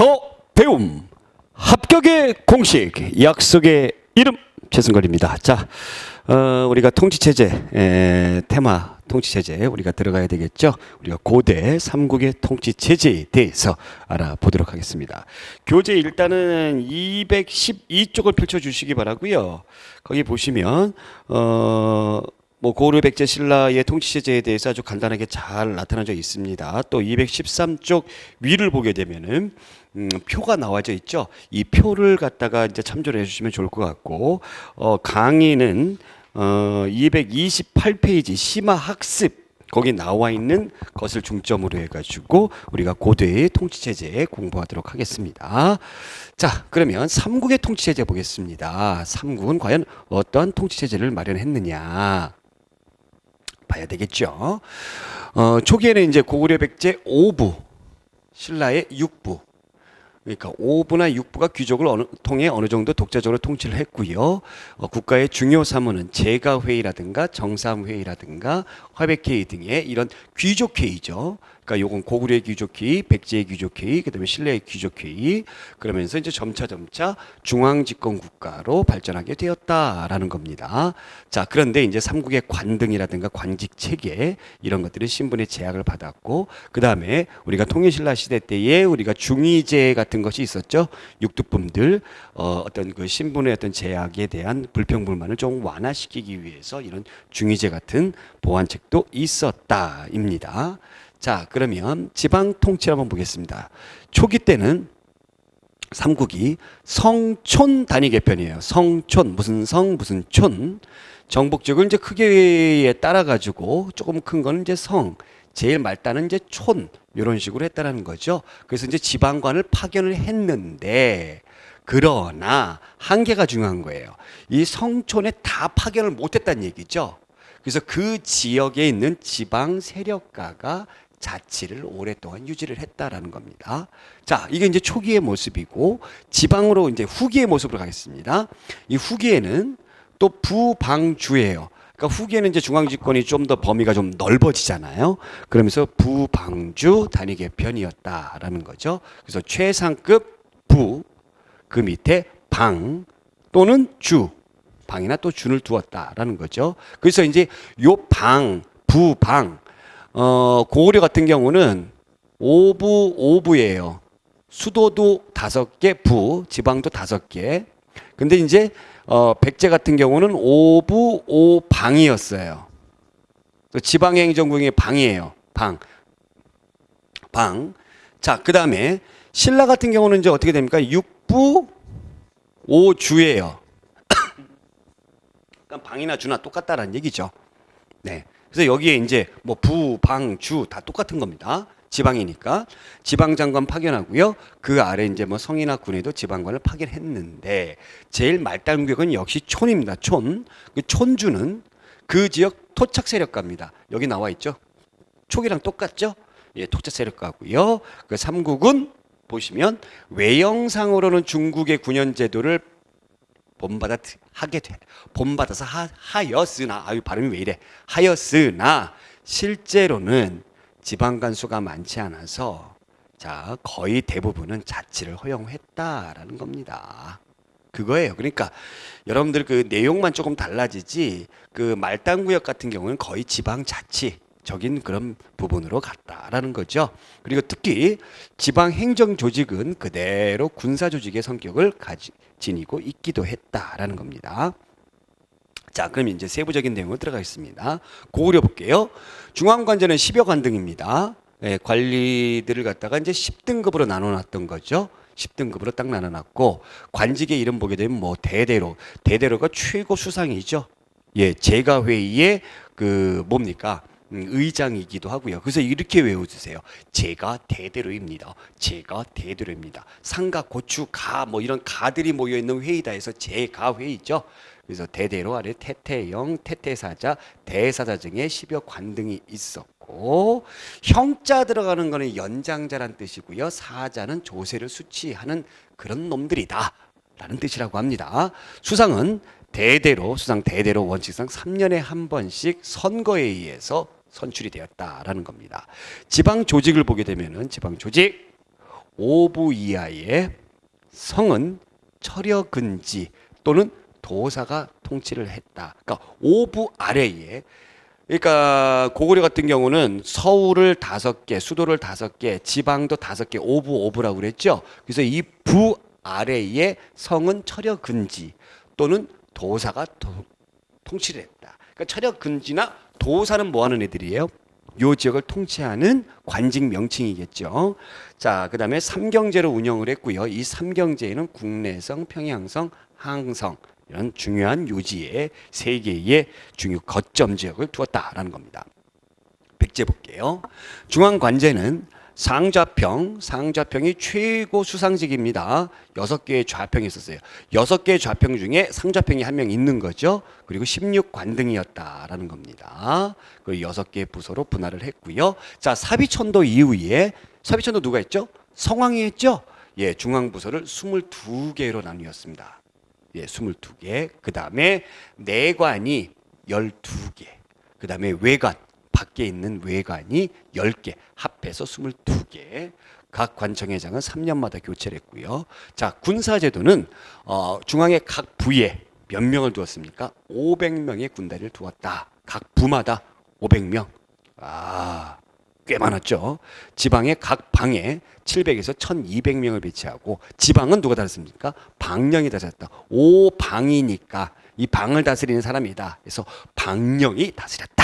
더 배움 합격의 공식 약속의 이름 최승걸입니다. 자, 우리가 통치체제 테마 통치체제 우리가 들어가야 되겠죠. 우리가 고대 삼국의 통치체제에 대해서 알아보도록 하겠습니다. 교재 일단은 212쪽을 펼쳐주시기 바라고요. 거기 보시면 뭐 고르 백제 신라의 통치체제에 대해서 아주 간단하게 잘 나타나져 있습니다. 또 213쪽 위를 보게 되면은 표가 나와져 있죠. 이 표를 갖다가 이제 참조를 해주시면 좋을 것 같고 강의는 228페이지 심화 학습 거기 나와 있는 것을 중점으로 해가지고 우리가 고대의 통치체제 공부하도록 하겠습니다. 자, 그러면 삼국의 통치체제 보겠습니다. 삼국은 과연 어떠한 통치체제를 마련했느냐 봐야 되겠죠. 초기에는 이제 고구려 백제 5부, 신라의 6부. 그러니까 5부나 6부가 귀족을 통해 어느 정도 독자적으로 통치를 했고요. 국가의 중요 사무는 제가회의라든가 정삼회의라든가 화백회의 등의 이런 귀족회의죠. 그러니까 요건 고구려의 귀족회의, 백제의 귀족회의, 그다음에 신라의 귀족회의 그러면서 이제 점차 중앙집권 국가로 발전하게 되었다라는 겁니다. 자, 그런데 이제 삼국의 관등이라든가 관직 체계 이런 것들은 신분의 제약을 받았고 그다음에 우리가 통일신라 시대 때에 우리가 중의제 같은 것이 있었죠. 육두품들 어떤 그 신분의 어떤 제약에 대한 불평불만을 좀 완화시키기 위해서 이런 중의제 같은 보완책도 있었다입니다. 자, 그러면 지방 통치를 한번 보겠습니다. 초기 때는 삼국이 성촌 단위 개편이에요. 성촌 무슨 성 무슨 촌 정복적을 이제 크기에 따라 가지고 조금 큰 거는 이제 성, 제일 말단은 이제 촌 이런 식으로 했다라는 거죠. 그래서 이제 지방관을 파견을 했는데 그러나 한계가 중요한 거예요. 이 성촌에 다 파견을 못했다는 얘기죠. 그래서 그 지역에 있는 지방 세력가가 자치를 오랫동안 유지를 했다라는 겁니다. 자, 이게 이제 초기의 모습이고 지방으로 이제 후기의 모습으로 가겠습니다. 이 후기에는 또 부방주예요. 그러니까 후기에는 이제 중앙집권이 좀 더 범위가 좀 넓어지잖아요. 그러면서 부방주 단위 개편이었다라는 거죠. 그래서 최상급 부, 그 밑에 방 또는 주, 방이나 또 준을 두었다라는 거죠. 그래서 이제 요 방, 부방 고구려 같은 경우는 5부예요. 수도도 5개, 부, 지방도 5개. 근데 이제 백제 같은 경우는 5부 5방이었어요. 지방의 행정구역의 방이에요. 방. 자, 그다음에 신라 같은 경우는 이제 어떻게 됩니까? 6부 5주예요. 그러니까 방이나 주나 똑같다라는 얘기죠. 네. 그래서 여기에 이제 뭐 부, 방, 주 다 똑같은 겁니다. 지방이니까 지방장관 파견하고요. 그 아래 이제 뭐 성이나 군에도 지방관을 파견했는데 제일 말단구역은 역시 촌입니다. 촌. 그 촌주는 그 지역 토착 세력가입니다. 여기 나와 있죠. 촉이랑 똑같죠? 예, 토착 세력가고요. 그 삼국은 보시면 외형상으로는 중국의 군현 제도를 본받아서 하였으나 발음이 왜 이래? 하였으나 실제로는 지방관 수가 많지 않아서 자 거의 대부분은 자치를 허용했다라는 겁니다. 그거예요. 그러니까 여러분들 그 내용만 조금 달라지지 그 말단구역 같은 경우는 거의 지방자치적인 그런 부분으로 갔다라는 거죠. 그리고 특히 지방행정조직은 그대로 군사조직의 성격을 지니고 있기도 했다라는 겁니다. 자, 그럼 이제 세부적인 내용으로 들어가겠습니다. 고구려 볼게요. 중앙관제는 10여 관등입니다. 예, 관리들을 갖다가 이제 10등급으로 나눠놨던 거죠. 10등급으로 딱 나눠놨고 관직의 이름 보게 되면 뭐 대대로가 최고 수상이죠. 예, 제가회의의 그 뭡니까? 의장이기도 하고요. 그래서 이렇게 외워주세요. 제가 대대로입니다. 제가 대대로입니다. 상가, 고추, 가 뭐 이런 가들이 모여 있는 회의다 해서 제가회의죠. 그래서 대대로 아래 태태영, 태태사자, 대사자 등의 10여 관등이 있었고 형자 들어가는 거는 연장자란 뜻이고요. 사자는 조세를 수치하는 그런 놈들이다 라는 뜻이라고 합니다. 수상은 수상 대대로 원칙상 3년에 한 번씩 선거에 의해서 선출이 되었다라는 겁니다. 지방 조직을 보게 되면은 지방 조직 5부 이하의 성은 철여근지 또는 도사가 통치를 했다. 그러니까 5부 아래에, 그러니까 고구려 같은 경우는 서울을 5개, 수도를 5개, 지방도 5개, 5부라고 그랬죠. 그래서 이 부 아래의 성은 철여근지 또는 도사가 통치를 했다. 그러니까 철여근지나 도사는 뭐 하는 애들이에요? 요 지역을 통치하는 관직 명칭이겠죠. 자, 그다음에 삼경제로 운영을 했고요. 이 삼경제에는 국내성, 평양성, 항성 이런 중요한 요지에 세 개의 중요 거점 지역을 두었다라는 겁니다. 백제 볼게요. 중앙관제는 상좌평이 최고 수상직입니다. 6개의 좌평이 있었어요. 6개의 좌평 중에 상좌평이 한 명 있는 거죠. 그리고 16관등이었다라는 겁니다. 그리고 6개의 부서로 분할을 했고요. 자, 사비천도 이후에 사비천도 누가 했죠? 성왕이 했죠? 예, 중앙부서를 22개로 나뉘었습니다. 예, 22개. 그 다음에 내관이 12개. 그 다음에 외관. 밖에 있는 외관이 10개, 합해서 22개. 각 관청회장은 3년마다 교체를 했고요. 자, 군사제도는 중앙의 각 부에 몇 명을 두었습니까? 500명의 군대를 두었다. 각 부마다 500명. 아, 꽤 많았죠. 지방의 각 방에 700에서 1200명을 배치하고, 지방은 누가 다녔습니까? 방령이 다스렸다. 5방이니까 이 방을 다스리는 사람이다. 그래서 방령이 다스렸다.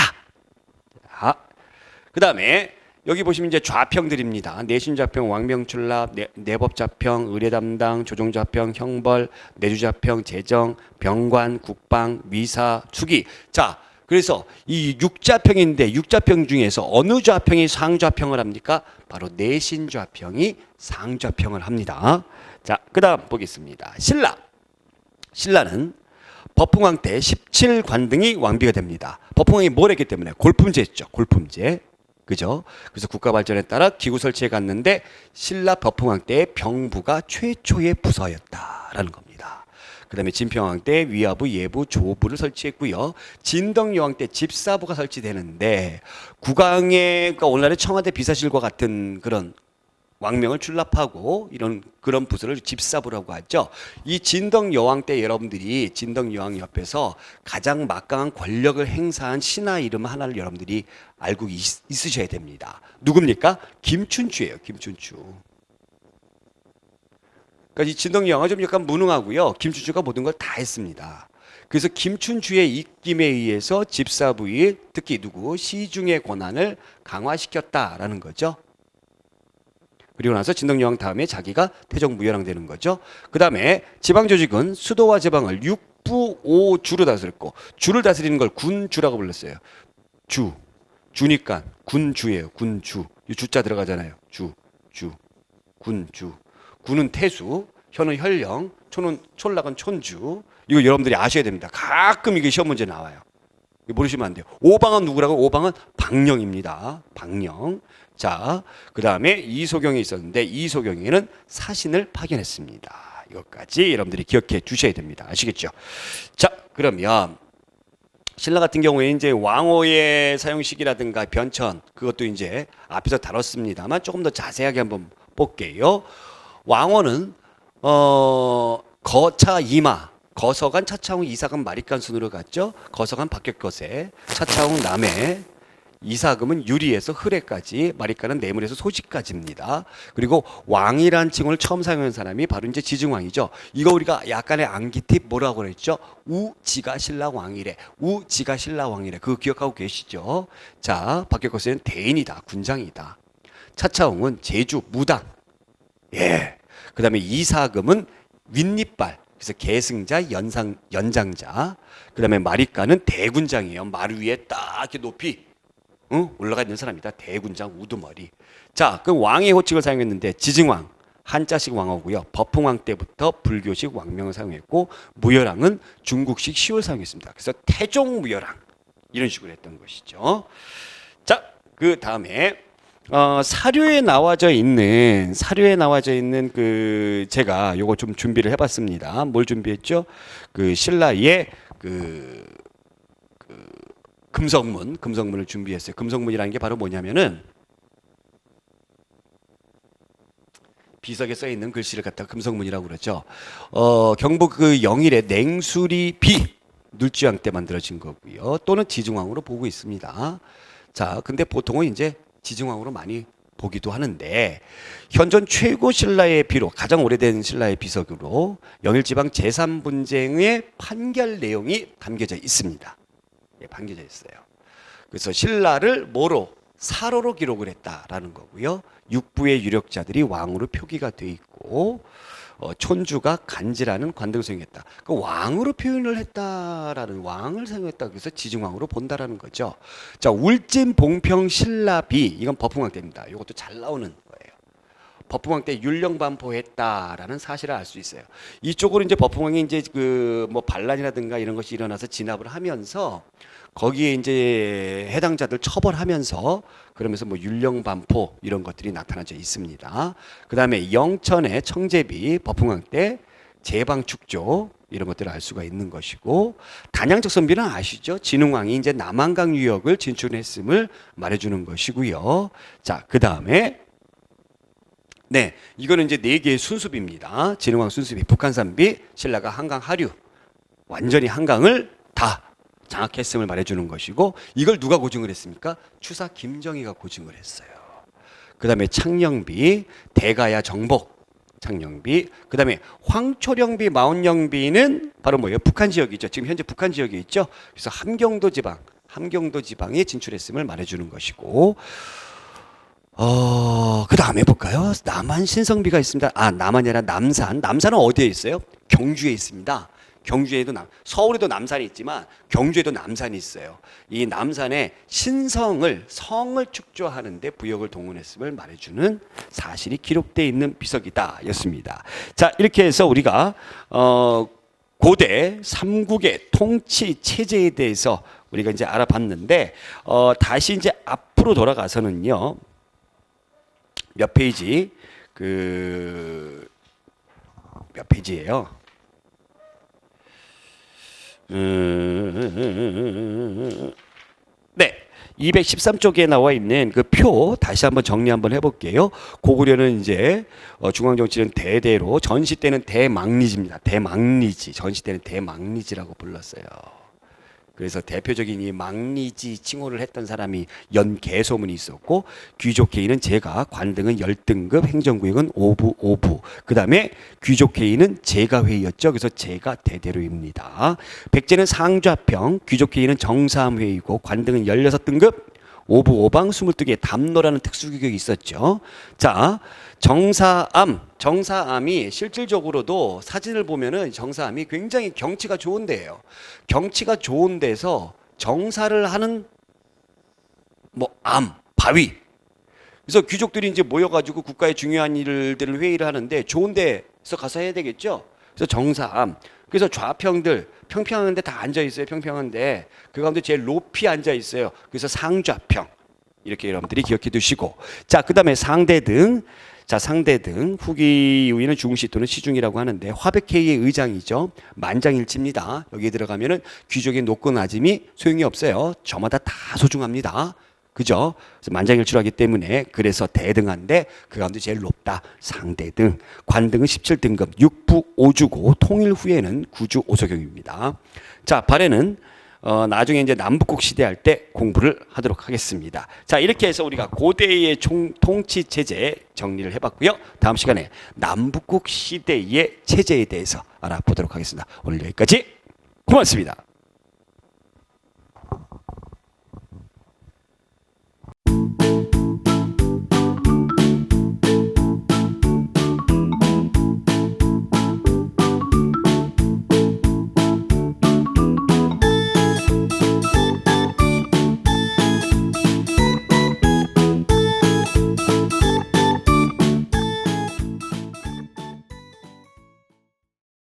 그 다음에 여기 보시면 이제 좌평들입니다. 내신좌평, 왕명출납, 내법좌평, 의례담당, 조정좌평, 형벌, 내주좌평, 재정, 병관, 국방, 위사, 수기. 자, 그래서 이 6좌평인데 6좌평 중에서 어느 좌평이 상좌평을 합니까? 바로 내신좌평이 상좌평을 합니다. 자, 그 다음 보겠습니다. 신라는 법흥왕 때 17관등이 왕비가 됩니다. 법흥왕이 뭘 했기 때문에? 골품제 했죠. 골품제. 그죠? 그래서 국가 발전에 따라 기구 설치해 갔는데 신라 법흥왕 때의 병부가 최초의 부서였다라는 겁니다. 그 다음에 진평왕 때 위화부, 예부, 조부를 설치했고요. 진덕여왕 때 집사부가 설치되는데 국왕의, 그러니까 오늘날의 청와대 비서실과 같은 그런 왕명을 출납하고 이런 그런 부서를 집사부라고 하죠. 이 진덕여왕 때 여러분들이 진덕여왕 옆에서 가장 막강한 권력을 행사한 신하 이름 하나를 여러분들이 알고 있으셔야 됩니다. 누굽니까? 김춘추예요. 김춘추. 그러니까 이 진덕여왕은 좀 약간 무능하고요. 김춘추가 모든 걸 다 했습니다. 그래서 김춘추의 입김에 의해서 집사부의 특히 시중의 권한을 강화시켰다라는 거죠. 그리고 나서 진덕여왕 다음에 자기가 태종무열왕 되는 거죠. 그 다음에 지방조직은 수도와 지방을 6부 5주로 다스렸고, 주를 다스리는 걸 군주라고 불렀어요. 주니까 군주예요. 군주. 이 주자 들어가잖아요. 군주. 군은 태수, 현은 현령, 촌락은 촌주. 이거 여러분들이 아셔야 됩니다. 가끔 이게 시험 문제 나와요. 모르시면 안 돼요. 오방은 누구라고? 오방은 방령입니다. 방령. 자, 그 다음에 이소경이 있었는데 이소경에는 사신을 파견했습니다. 이것까지 여러분들이 기억해 주셔야 됩니다. 아시겠죠? 자, 그러면 신라 같은 경우에 이제 왕호의 사용식이라든가 변천, 그것도 이제 앞에서 다뤘습니다만 조금 더 자세하게 한번 볼게요. 왕호는 거차 이마, 거서관, 차차홍, 이사금, 마립간 순으로 갔죠. 거서관 박격거세, 차차홍 남해, 이사금은 유리에서 흐레까지, 마립간은 내물에서 소지까지입니다. 그리고 왕이란 칭호를 처음 사용한 사람이 바로 이제 지증왕이죠. 이거 우리가 약간의 암기 팁 뭐라고 그랬죠? 우지가 신라왕이래. 우지가 신라왕이래. 그거 기억하고 계시죠? 자, 박격거세는 대인이다. 군장이다. 차차홍은 제주 무당. 예. 그 다음에 이사금은 윗니빨. 그래서 계승자, 연장자. 그 다음에 마립간은 대군장이에요. 말 위에 딱 이렇게 높이 올라가 있는 사람이다. 대군장 우두머리. 자, 그 왕의 호칭을 사용했는데 지증왕, 한자식 왕어고요. 법흥왕 때부터 불교식 왕명을 사용했고, 무열왕은 중국식 시호를 사용했습니다. 그래서 태종무열왕 이런 식으로 했던 것이죠. 자, 그 다음에 사료에 나와져 있는 그 제가 요거 좀 준비를 해봤습니다. 뭘 준비했죠? 그 신라의 금성문을 준비했어요. 금성문이라는 게 바로 뭐냐면은 비석에 써 있는 글씨를 갖다 금석문이라고 그러죠. 경북 그 영일의 냉수리 비 눌주왕 때 만들어진 거고요. 또는 지중왕으로 보고 있습니다. 자, 근데 보통은 이제 지중왕으로 많이 보기도 하는데 현존 최고 신라의 비로 가장 오래된 신라의 비석으로 영일지방 제3분쟁의 판결 내용이 담겨져 있습니다. 예, 담겨져 있어요. 그래서 신라를 뭐로? 사로로 기록을 했다라는 거고요. 육부의 유력자들이 왕으로 표기가 돼 있고 촌주가 간지라는 관등을 사용했다. 그 왕으로 표현을 했다라는 왕을 사용했다. 그래서 지중왕으로 본다라는 거죠. 자, 울진 봉평 신라비 이건 법흥왕 때입니다. 이것도 잘 나오는 거예요. 법흥왕 때 율령반포했다라는 사실을 알 수 있어요. 이쪽으로 이제 법흥왕이 이제 그 뭐 반란이라든가 이런 것이 일어나서 진압을 하면서 거기에 이제 해당자들 처벌하면서 그러면서 뭐 율령반포 이런 것들이 나타나져 있습니다. 그 다음에 영천의 청제비 법흥왕 때 제방축조 이런 것들을 알 수가 있는 것이고 단양적선비는 아시죠? 진흥왕이 이제 남한강 유역을 진출했음을 말해주는 것이고요. 자, 그 다음에 네, 이거는 이제 네 개의 순수비입니다. 진흥왕 순수비, 북한산비, 신라가 한강 하류 완전히 한강을 다 장악했음을 말해주는 것이고 이걸 누가 고증을 했습니까? 추사 김정희가 고증을 했어요. 그 다음에 창녕비, 대가야 정복, 창녕비, 그 다음에 황초령비, 마온령비는 바로 뭐예요? 북한 지역이죠. 지금 현재 북한 지역에 있죠. 그래서 함경도 지방에 진출했음을 말해주는 것이고 그 다음에 볼까요? 남한 신성비가 있습니다. 아, 남한이 아니라 남산. 남산은 어디에 있어요? 경주에 있습니다. 경주에도 서울에도 남산이 있지만 경주에도 남산이 있어요. 이 남산에 성을 축조하는데 부역을 동원했음을 말해주는 사실이 기록되어 있는 비석이다 였습니다. 자, 이렇게 해서 우리가 고대 삼국의 통치 체제에 대해서 우리가 이제 알아봤는데 다시 이제 앞으로 돌아가서는요. 몇 페이지 몇 페이지예요? 네, 213쪽에 나와 있는 그 표 다시 한번 정리 한번 해볼게요. 고구려는 이제 중앙정치는 대대로 전시 때는 대망리지입니다. 대망리지, 전시 때는 대망리지라고 불렀어요. 그래서 대표적인 이 망리지 칭호를 했던 사람이 연개소문이 있었고 귀족회의는 제가, 관등은 열등급, 행정구역은 5부. 그 다음에 귀족회의는 제가회의였죠. 그래서 제가 대대로입니다. 백제는 상좌평, 귀족회의는 정사함회의고 관등은 16등급, 5부 5방 22개 담노라는 특수규격이 있었죠. 자, 정사암이 실질적으로도 사진을 보면은 정사암이 굉장히 경치가 좋은 데예요. 경치가 좋은 데서 정사를 하는 바위. 그래서 귀족들이 이제 모여가지고 국가의 중요한 일들을 회의를 하는데 좋은 데서 가서 해야 되겠죠. 그래서 정사암. 그래서 좌평들 평평한데 다 앉아 있어요. 평평한데 그 가운데 제일 높이 앉아 있어요. 그래서 상좌평. 이렇게 여러분들이 기억해 두시고 자, 그다음에 상대등. 자, 상대등 후기 우위는 중시 또는 시중이라고 하는데 화백회의의 의장이죠. 만장일치입니다. 여기에 들어가면은 귀족의 높고 낮음이 소용이 없어요. 저마다 다 소중합니다. 그죠? 그래서 만장일치로 하기 때문에 그래서 대등한데 그 가운데 제일 높다. 상대등. 관등은 17등급 6부 5주고 통일 후에는 9주 5서경입니다. 자, 발해는 나중에 이제 남북국 시대할 때 공부를 하도록 하겠습니다. 자, 이렇게 해서 우리가 고대의 통치 체제 정리를 해봤고요. 다음 시간에 남북국 시대의 체제에 대해서 알아보도록 하겠습니다. 오늘 여기까지 고맙습니다.